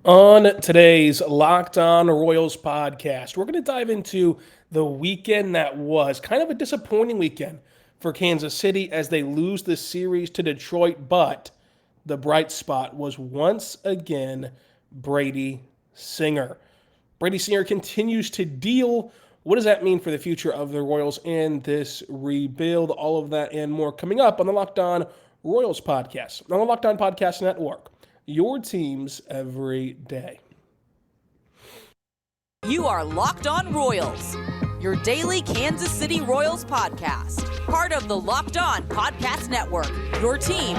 On today's Locked On Royals podcast, we're going to dive into the weekend that was kind of a disappointing weekend for Kansas City as they lose the series to Detroit, but the bright spot was once again Brady Singer. Brady Singer continues to deal. What does that mean for the future of the Royals and this rebuild? All of that and more coming up on the Locked On Royals podcast, on the Locked On Podcast Network. Your teams every day. You are Locked On Royals, your daily Kansas City Royals podcast. Part of the Locked On Podcast Network, your team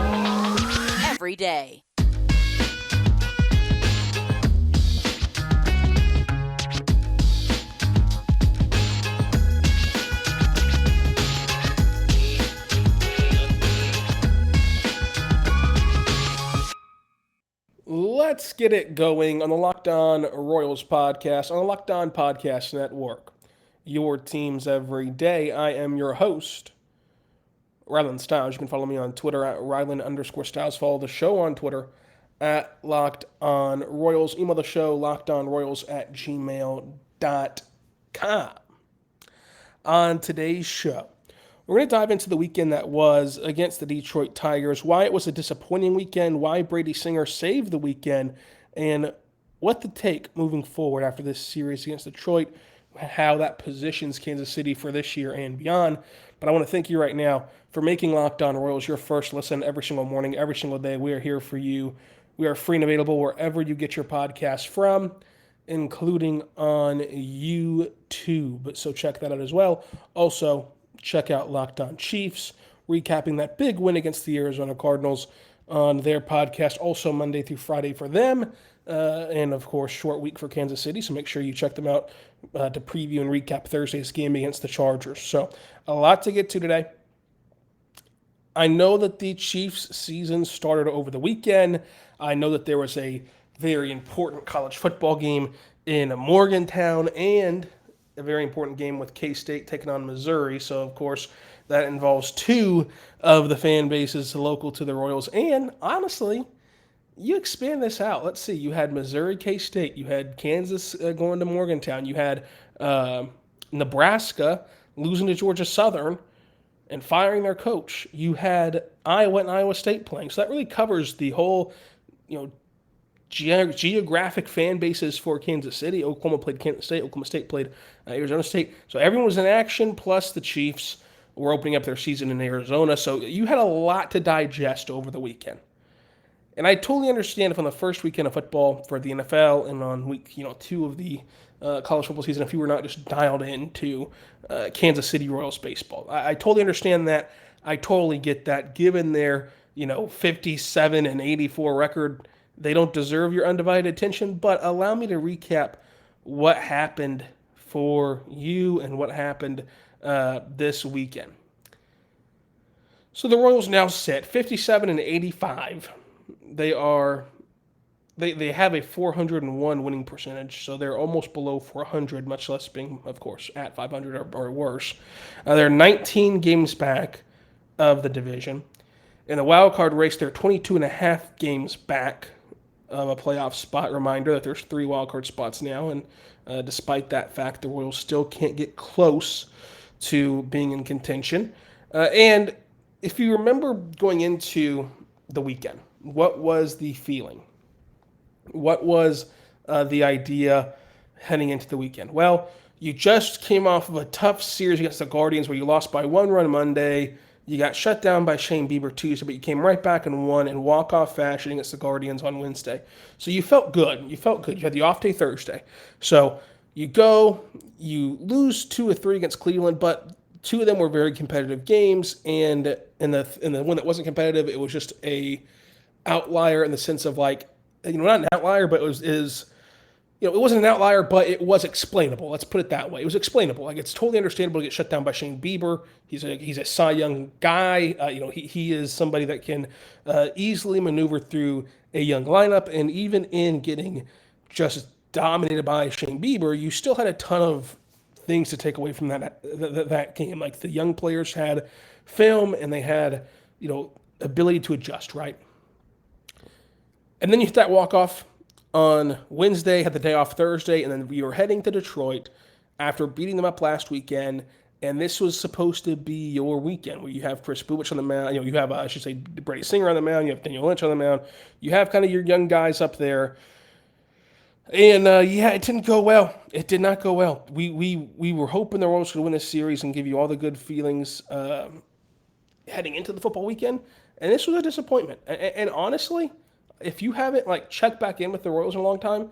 every day. Let's get it going on the Locked On Royals podcast on the Locked On Podcast Network. Your teams every day. I am your host, Rylan Stiles. You can follow me on Twitter at Rylan_Stiles. Follow the show on Twitter at Locked On Royals. Email the show lockedonroyals@gmail.com. On today's show, we're going to dive into the weekend that was against the Detroit Tigers, why it was a disappointing weekend, why Brady Singer saved the weekend, and what to take moving forward after this series against Detroit, how that positions Kansas City for this year and beyond. But I want to thank you right now for making Locked On Royals your first listen every single morning, every single day. We are here for you. We are free and available wherever you get your podcasts from, including on YouTube. So check that out as well. Also, check out Locked On Chiefs, recapping that big win against the Arizona Cardinals on their podcast, also Monday through Friday for them. And of course, short week for Kansas City, so make sure you check them out to preview and recap Thursday's game against the Chargers. So, a lot to get to today. I know that the Chiefs' season started over the weekend. I know that there was a very important college football game in Morgantown and a very important game with K-State taking on Missouri. So, of course, that involves two of the fan bases local to the Royals. And honestly, you expand this out. Let's see. You had Missouri, K-State. You had Kansas going to Morgantown. You had Nebraska losing to Georgia Southern and firing their coach. You had Iowa and Iowa State playing. So that really covers the whole, you know, geographic fan bases for Kansas City. Oklahoma played Kansas State. Oklahoma State played Arizona State. So everyone was in action, plus the Chiefs were opening up their season in Arizona. So you had a lot to digest over the weekend. And I totally understand if on the first weekend of football for the NFL and on week 2 of the college football season, if you were not just dialed into Kansas City Royals baseball. I totally understand that. I totally get that. Given their 57-84 record, they don't deserve your undivided attention. But allow me to recap what happened for you and what happened this weekend. So the Royals now sit 57-85. They have a 401 winning percentage, so they're almost below 400, much less being, of course, at 500 or worse. They're 19 games back of the division. In the wild card race, they're 22 and a half games back of a playoff spot. Reminder that there's 3 wild card spots now, and despite that fact, the Royals still can't get close to being in contention. And if you remember going into the weekend, what was the feeling? What was the idea heading into the weekend? Well, you just came off of a tough series against the Guardians where you lost by 1 run Monday. You got shut down by Shane Bieber Tuesday, but you came right back and won in walk-off fashion against the Guardians on Wednesday. So you felt good. You felt good. You had the off day Thursday. So you go, you lose 2 or 3 against Cleveland, but 2 of them were very competitive games. And in the one that wasn't competitive, it was just a outlier in the sense of like, not an outlier, but it wasn't an outlier, but it was explainable. Let's put it that way. It was explainable. Like, it's totally understandable to get shut down by Shane Bieber. He's a Cy Young guy. He is somebody that can easily maneuver through a young lineup, and even in getting just dominated by Shane Bieber, you still had a ton of things to take away from that game. Like, the young players had film, and they had ability to adjust, right? And then you hit that walk off On Wednesday, had the day off Thursday, and then we were heading to Detroit after beating them up last weekend. And this was supposed to be your weekend where you have Chris Bubich on the mound. You have, I should say, Brady Singer on the mound. You have Daniel Lynch on the mound. You have kind of your young guys up there. And yeah, it didn't go well. It did not go well. We were hoping the Royals could win this series and give you all the good feelings heading into the football weekend. And this was a disappointment. And honestly, if you haven't like checked back in with the Royals in a long time,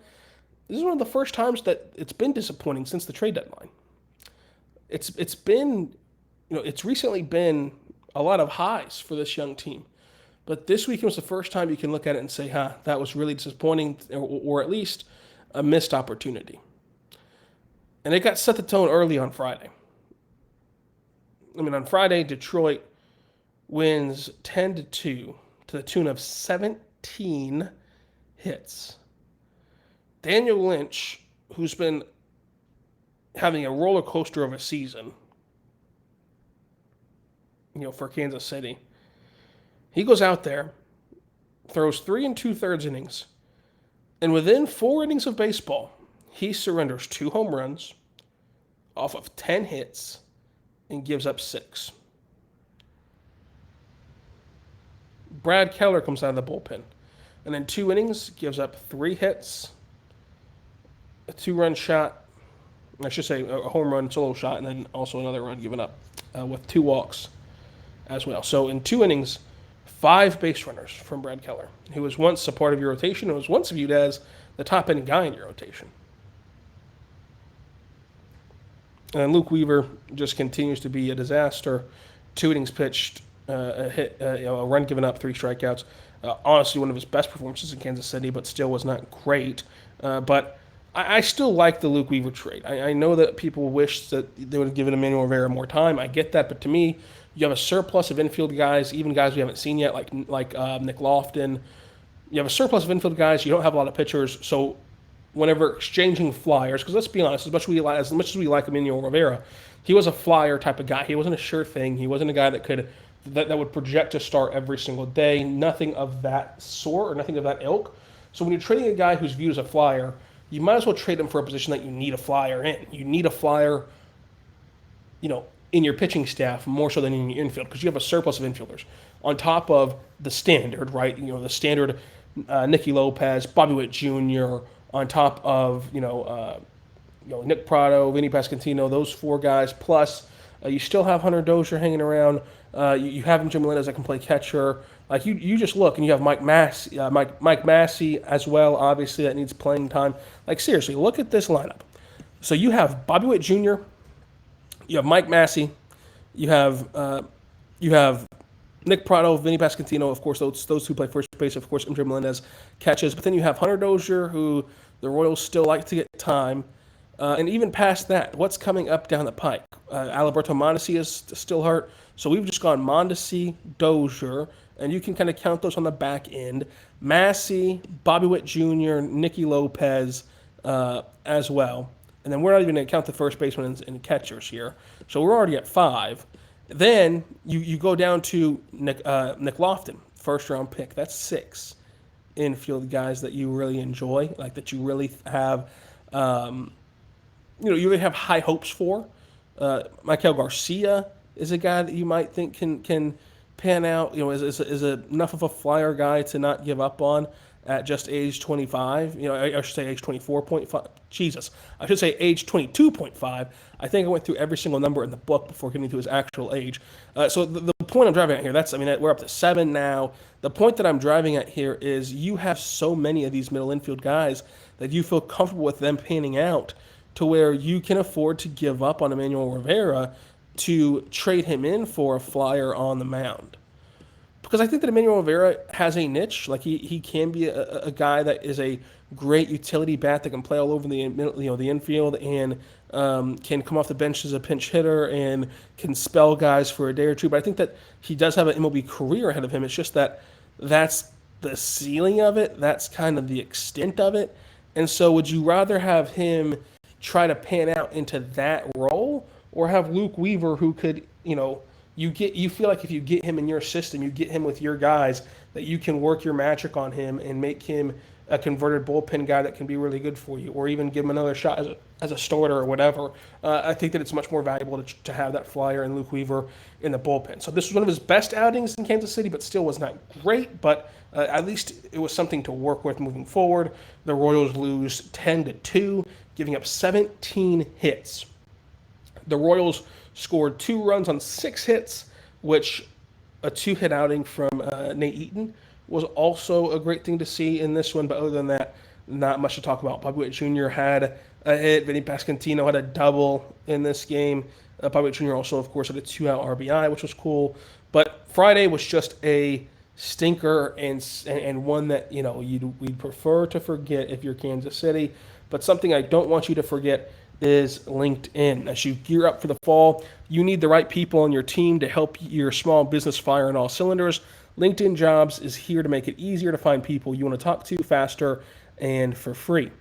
this is one of the first times that it's been disappointing since the trade deadline. It's been, it's recently been a lot of highs for this young team. But this weekend was the first time you can look at it and say, that was really disappointing, or at least a missed opportunity. And it got set the tone early on Friday. On Friday, Detroit wins 10-2 to the tune of 17 hits. Daniel Lynch, who's been having a roller coaster of a season, for Kansas City, he goes out there, throws 3 2/3 innings, and within 4 innings of baseball, he surrenders 2 home runs off of 10 hits and gives up 6. Brad Keller comes out of the bullpen, and in 2 innings, gives up 3 hits, a 2-run shot, I should say a home run solo shot, and then also another run given up with 2 walks as well. So in 2 innings, 5 base runners from Brad Keller, who was once a part of your rotation and was once viewed as the top-end guy in your rotation. And Luke Weaver just continues to be a disaster. 2 innings pitched, a run given up, 3 strikeouts. Honestly, one of his best performances in Kansas City, but still was not great. But I still like the Luke Weaver trade. I know that people wish that they would have given Emmanuel Rivera more time. I get that, but to me, you have a surplus of infield guys, even guys we haven't seen yet, like Nick Lofton. You have a surplus of infield guys. You don't have a lot of pitchers, so whenever exchanging flyers, because let's be honest, as much as we like Emmanuel Rivera, he was a flyer type of guy. He wasn't a sure thing. He wasn't a guy that would project to start every single day. Nothing of that sort or nothing of that ilk. So when you're trading a guy who's viewed as a flyer, you might as well trade him for a position that you need a flyer in. You need a flyer, in your pitching staff more so than in your infield, because you have a surplus of infielders on top of the standard, right? The standard Nicky Lopez, Bobby Witt Jr., on top of Nick Prado, Vinny Pasquantino, those 4 guys. Plus, you still have Hunter Dozier hanging around. You have Jim Melendez that can play catcher. Like you just look and you have Mike Massey as well. Obviously, that needs playing time. Like seriously, look at this lineup. So you have Bobby Witt Jr., you have Mike Massey, you have Nick Prado, Vinny Pasquantino. Of course, those 2 play first base. Of course, Jim Melendez catches. But then you have Hunter Dozier, who the Royals still like to get time. And even past that, what's coming up down the pike? Alberto Mondesi is still hurt. So we've just gone Mondesi, Dozier, and you can kind of count those on the back end. Massey, Bobby Witt Jr., Nicky Lopez as well. And then we're not even going to count the first baseman and catchers here. So we're already at 5. Then you go down to Nick Lofton, first-round pick. That's 6 infield guys that you really enjoy, like that you really have, you really have high hopes for. Michael Garcia is a guy that you might think can pan out. Is enough of a flyer guy to not give up on at just age 25. I should say age 24.5. Jesus, I should say age 22.5. I think I went through every single number in the book before getting to his actual age. So the point I'm driving at here, we're up to 7 now. The point that I'm driving at here is you have so many of these middle infield guys that you feel comfortable with them panning out to where you can afford to give up on Emmanuel Rivera to trade him in for a flyer on the mound. Because I think that Emmanuel Rivera has a niche. Like he can be a guy that is a great utility bat that can play all over the infield and can come off the bench as a pinch hitter and can spell guys for a day or two. But I think that he does have an MLB career ahead of him. It's just that that's the ceiling of it. That's kind of the extent of it. And so would you rather have him try to pan out into that role, or have Luke Weaver, who could, you feel like if you get him in your system, you get him with your guys, that you can work your magic on him and make him a converted bullpen guy that can be really good for you, or even give him another shot as a starter or whatever. I think that it's much more valuable to have that flyer and Luke Weaver in the bullpen. So this was one of his best outings in Kansas City, but still was not great. But at least it was something to work with moving forward. The Royals lose 10-2, giving up 17 hits. The Royals scored 2 runs on 6 hits, which a 2-hit outing from Nate Eaton was also a great thing to see in this one. But other than that, not much to talk about. Bobby Witt Jr. had a hit. Vinny Pasquantino had a double in this game. Bobby Witt Jr. also, of course, had a 2-out RBI, which was cool. But Friday was just a stinker and one that we'd prefer to forget if you're Kansas City. But something I don't want you to forget is LinkedIn. As you gear up for the fall, you need the right people on your team to help your small business fire on all cylinders. LinkedIn Jobs is here to make it easier to find people you want to talk to faster and for free.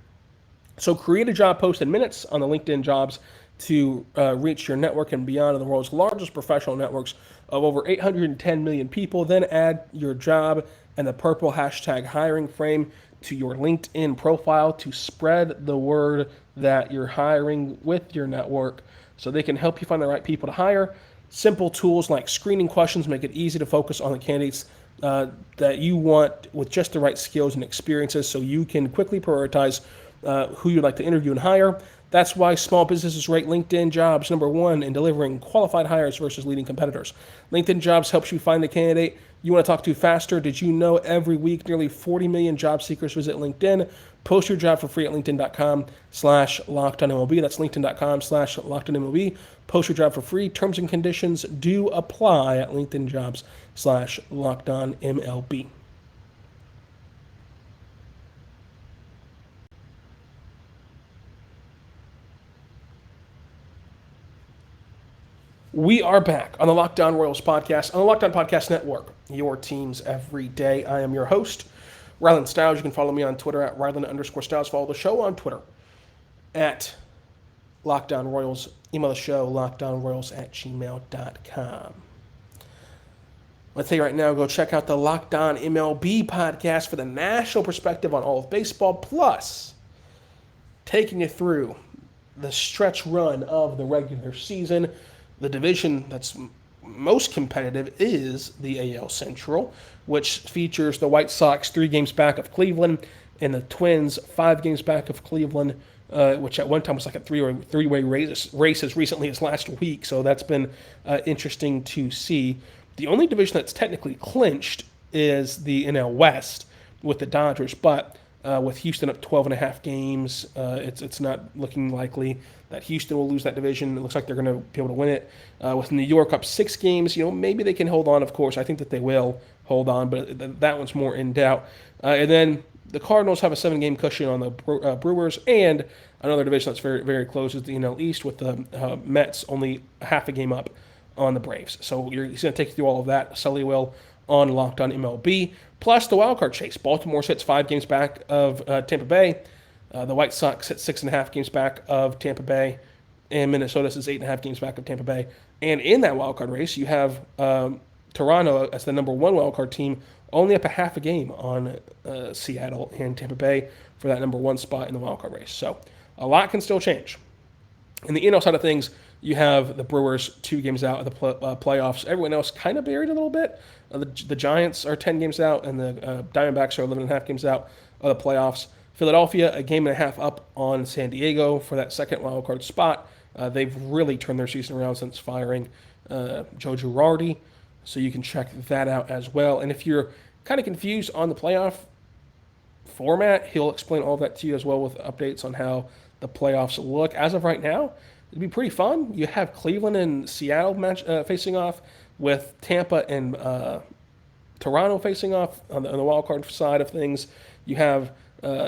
So create a job post in minutes on the LinkedIn Jobs to reach your network and beyond of the world's largest professional networks of over 810 million people. Then add your job and the purple hashtag hiring frame to your LinkedIn profile to spread the word that you're hiring with your network so they can help you find the right people to hire. Simple tools like screening questions make it easy to focus on the candidates that you want with just the right skills and experiences so you can quickly prioritize who you'd like to interview and hire. That's why small businesses rate LinkedIn Jobs #1 in delivering qualified hires versus leading competitors. LinkedIn Jobs helps you find the candidate you want to talk to faster. Did you know every week nearly 40 million job seekers visit LinkedIn? Post your job for free at linkedin.com/lockedonmlb. That's linkedin.com/lockedonmlb. Post your job for free. Terms and conditions do apply at LinkedIn Jobs/lockedonmlb. We are back on the Locked On Royals podcast, on the Locked On Podcast Network, your teams every day. I am your host, Rylan Stiles. You can follow me on Twitter at Rylan_Stiles. Follow the show on Twitter at Locked On Royals. Email the show, lockedonroyals@gmail.com. Let's say right now, go check out the Locked On MLB podcast for the national perspective on all of baseball, plus taking you through the stretch run of the regular season. The division that's most competitive is the AL Central, which features the White Sox 3 games back of Cleveland and the Twins 5 games back of Cleveland, which at one time was like a three-way race as recently as last week. So that's been interesting to see. The only division that's technically clinched is the NL West with the Dodgers, but with Houston up 12.5 games, it's not looking likely that Houston will lose that division. It looks like they're going to be able to win it. With New York up 6 games, maybe they can hold on, of course. I think that they will hold on, but that one's more in doubt. And then the Cardinals have a 7-game cushion on the Brewers, and another division that's very, very close is the NL East with the Mets only half a game up on the Braves. So he's going to take you through all of that. Sully will on Locked On MLB. Plus the wildcard chase. Baltimore sits 5 games back of Tampa Bay. The White Sox sit 6.5 games back of Tampa Bay. And Minnesota sits 8.5 games back of Tampa Bay. And in that wildcard race, you have Toronto as the number 1 wildcard team, only up a half a game on Seattle and Tampa Bay for that number 1 spot in the wildcard race. So a lot can still change. In the NL side of things, you have the Brewers 2 games out of the playoffs. Everyone else kind of buried a little bit. The Giants are 10 games out, and the Diamondbacks are 11.5 games out of the playoffs. Philadelphia, a game and a half up on San Diego for that second wildcard spot. They've really turned their season around since firing Joe Girardi, so you can check that out as well. And if you're kind of confused on the playoff format, he'll explain all of that to you as well with updates on how the playoffs look. As of right now, it'd be pretty fun. You have Cleveland and Seattle facing off, with Tampa and Toronto facing off on the wild card side of things. You have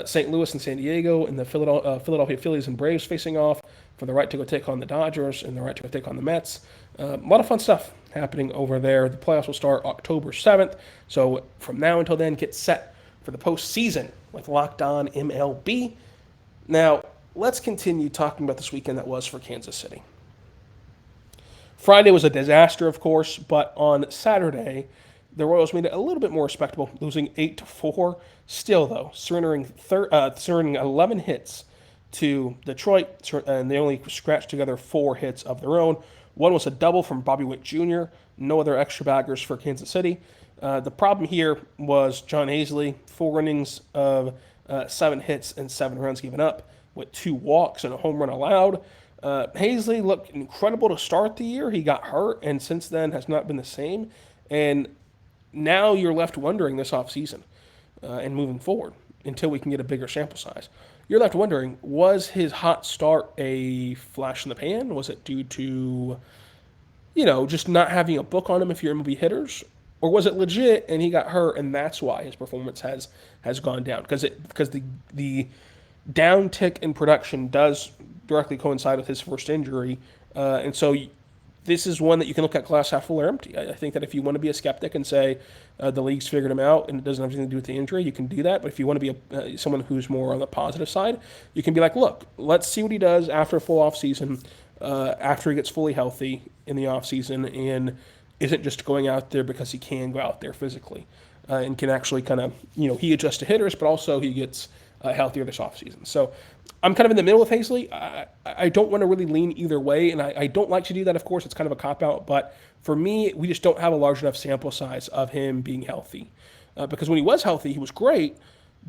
St. Louis and San Diego and the Philadelphia Phillies and Braves facing off for the right to go take on the Dodgers and the right to go take on the Mets. A lot of fun stuff happening over there. The playoffs will start October 7th. So from now until then, get set for the postseason with Locked On MLB. Now, let's continue talking about this weekend that was for Kansas City. Friday was a disaster, of course, but on Saturday, The Royals made it a little bit more respectable, losing 8-4. Still, though, surrendering 11 hits to Detroit, and they only scratched together 4 hits of their own. One was a double from Bobby Witt Jr., no other extra baggers for Kansas City. The problem here was John Hazley, 4 innings of 7 hits and 7 runs given up, with 2 walks and a home run allowed. Hazley looked incredible to start the year. He got hurt, and since then has not been the same. And now you're left wondering this offseason and moving forward until we can get a bigger sample size. You're left wondering, was his hot start a flash in the pan? Was it due to, just not having a book on him if you're MLB hitters? Or was it legit and he got hurt and that's why his performance has gone down? Because the downtick in production does directly coincide with his first injury. And so this is one that you can look at glass half full or empty. I think that if you want to be a skeptic and say the league's figured him out and it doesn't have anything to do with the injury, you can do that. But if you want to be someone who's more on the positive side, you can be like, look, let's see what he does after a full offseason, after he gets fully healthy in the offseason and isn't just going out there because he can go out there physically and can actually kind of, he adjusts to hitters, but also he gets healthier this offseason. So I'm kind of in the middle with Hazley. I don't want to really lean either way, and I don't like to do that, of course. It's kind of a cop-out, but for me, we just don't have a large enough sample size of him being healthy. Because when he was healthy, he was great,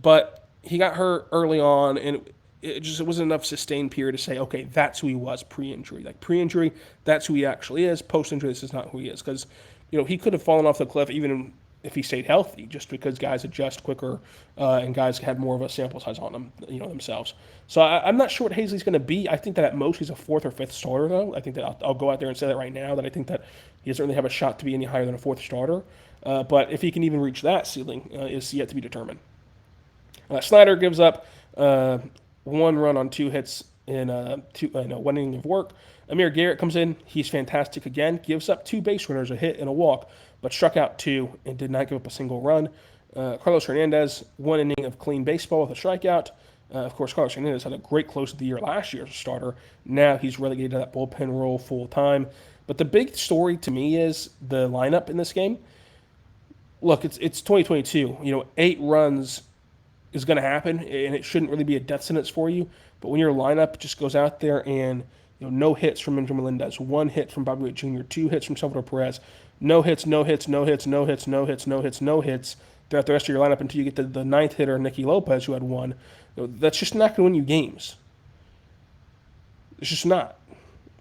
but he got hurt early on, and it wasn't enough sustained period to say, okay, that's who he was pre-injury. Like pre-injury, that's who he actually is. Post-injury, this is not who he is. Because, he could have fallen off the cliff even if he stayed healthy, just because guys adjust quicker and guys had more of a sample size on them, themselves. So I'm not sure what Hazley's going to be. I think that at most he's a 4th or 5th starter, though. I think that I'll go out there and say that right now, that I think that he doesn't really have a shot to be any higher than a 4th starter. But if he can even reach that ceiling is yet to be determined. Snyder gives up 1 run on 2 hits in 1 inning of work. Amir Garrett comes in. He's fantastic again. Gives up 2 base runners, a hit and a walk, but struck out 2 and did not give up a single run. Carlos Hernandez, 1 inning of clean baseball with a strikeout. Of course, Carlos Hernandez had a great close of the year last year as a starter. Now he's relegated to that bullpen role full time. But the big story to me is the lineup in this game. Look, it's 2022. 8 runs is going to happen, and it shouldn't really be a death sentence for you. But when your lineup just goes out there and no hits from Andrew Melendez, 1 hit from Bobby Witt Jr., 2 hits from Salvador Perez, no hits, no hits, no hits, no hits, no hits, no hits, no hits throughout the rest of your lineup until you get to the 9th hitter, Nicky Lopez, who had 1. That's just not going to win you games. It's just not.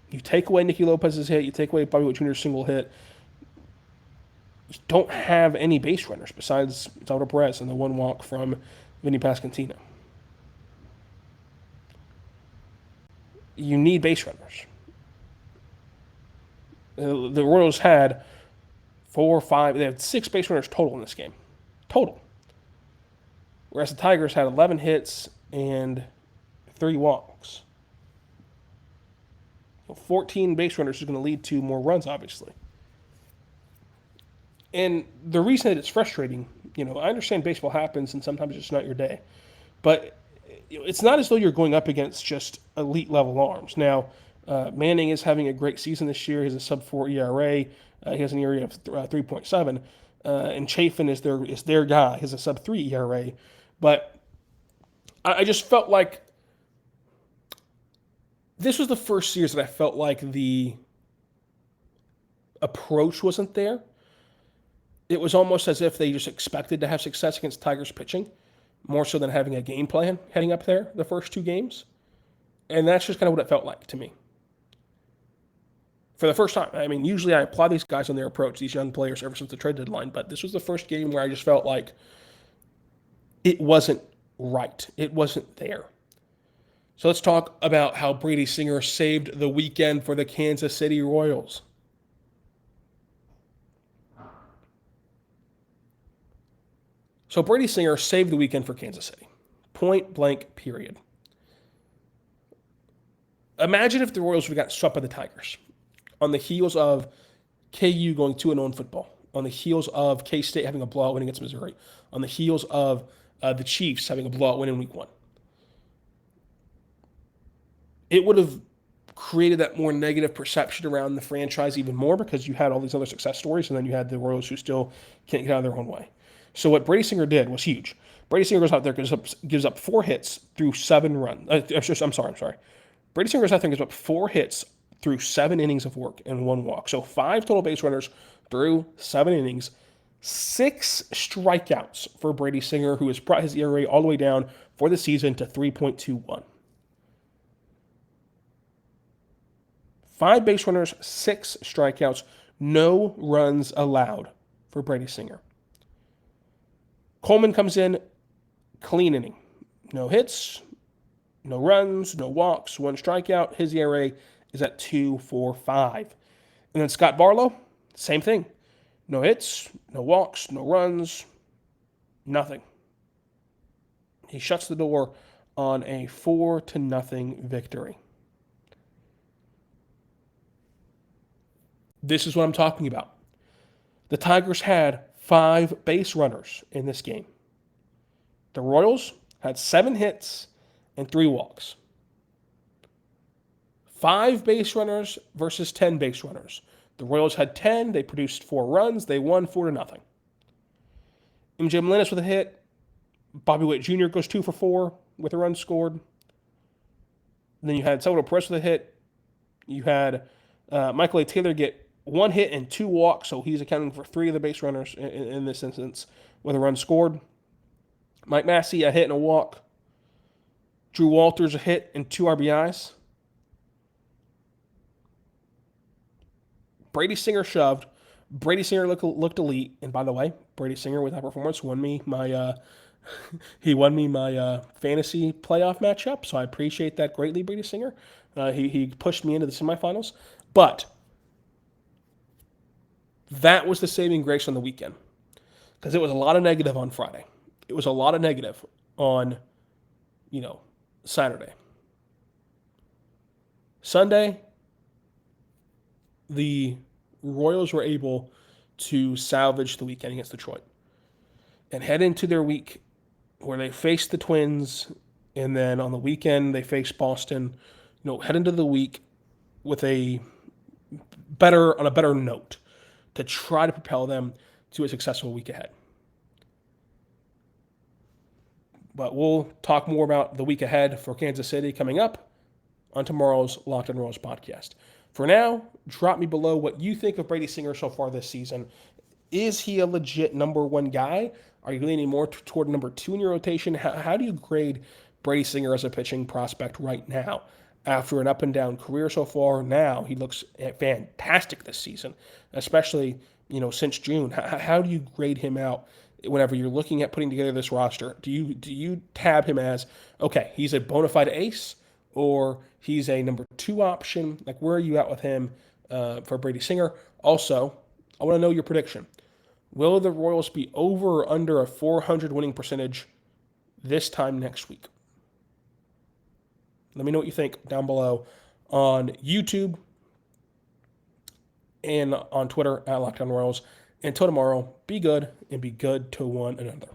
You take away Nicky Lopez's hit, you take away Bobby Witt Jr.'s single hit. You don't have any base runners besides Salvador Perez and the 1 walk from Vinny Pasquantino. You need base runners. The Royals had 4 or 5. They had 6 base runners total in this game. Total. Whereas the Tigers had 11 hits and 3 walks. 14 base runners is going to lead to more runs, obviously. And the reason that it's frustrating, I understand baseball happens and sometimes it's just not your day. But it's not as though you're going up against just elite level arms. Now, Manning is having a great season this year. He has a sub-4 ERA. He has an ERA of 3.7. And Chafin is their guy. He has a sub-3 ERA. But I just felt like this was the first series that I felt like the approach wasn't there. It was almost as if they just expected to have success against Tigers pitching, more so than having a game plan heading up there the first 2 games. And that's just kind of what it felt like to me. For the first time. I mean, usually I applaud these guys on their approach, these young players, ever since the trade deadline, but this was the first game where I just felt like it wasn't right. It wasn't there. So let's talk about how Brady Singer saved the weekend for the Kansas City Royals. So Brady Singer saved the weekend for Kansas City. Point blank, period. Imagine if the Royals would have got swept by the Tigers on the heels of KU going 2-0 in football, on the heels of K-State having a blowout win against Missouri, on the heels of the Chiefs having a blowout win in Week 1. It would have created that more negative perception around the franchise even more because you had all these other success stories, and then you had the Royals who still can't get out of their own way. So what Brady Singer did was huge. Brady Singer goes out there, gives up 4 hits through 7 runs. I'm sorry. Brady Singer goes out there and gives up 4 hits through 7 innings of work and 1 walk. So 5 total base runners through 7 innings. 6 strikeouts for Brady Singer, who has brought his ERA all the way down for the season to 3.21. 5 base runners, 6 strikeouts, no runs allowed for Brady Singer. Coleman comes in, clean inning. No hits, no runs, no walks, 1 strikeout. His ERA is at 2.45. And then Scott Barlow, same thing. No hits, no walks, no runs, nothing. He shuts the door on a 4-0 victory. This is what I'm talking about. The Tigers had 5 base runners in this game. The Royals had 7 hits and 3 walks. 5 base runners versus 10 base runners. The Royals had 10. They produced 4 runs. They won 4-0. MJ Melendez with a hit. Bobby Witt Jr. goes 2 for 4 with a run scored. And then you had Salvador Perez with a hit. You had Michael A. Taylor get 1 hit and 2 walks, so he's accounting for 3 of the base runners in this instance with a run scored. Mike Massey, a hit and a walk. Drew Walters, a hit and 2 RBIs. Brady Singer shoved. Brady Singer looked elite. And by the way, Brady Singer with that performance won me my fantasy playoff matchup. So I appreciate that greatly, Brady Singer. He pushed me into the semifinals. But that was the saving grace on the weekend. Because it was a lot of negative on Friday. It was a lot of negative on, Saturday. Sunday, the Royals were able to salvage the weekend against Detroit and head into their week where they faced the Twins, and then on the weekend they faced Boston. Head into the week with on a better note to try to propel them to a successful week ahead. But we'll talk more about the week ahead for Kansas City coming up on tomorrow's Locked on Royals podcast. For now, drop me below what you think of Brady Singer so far this season. Is he a legit number 1 guy? Are you leaning more toward number 2 in your rotation? How do you grade Brady Singer as a pitching prospect right now? After an up-and-down career so far, now he looks fantastic this season, especially since June. How do you grade him out whenever you're looking at putting together this roster? Do you tab him as, okay, he's a bona fide ace, or he's a number 2 option? Like, where are you at with him for Brady Singer? Also, I want to know your prediction. Will the Royals be over or under a .400 winning percentage this time next week? Let me know what you think down below on YouTube and on Twitter at Locked on Royals. Until tomorrow, be good and be good to one another.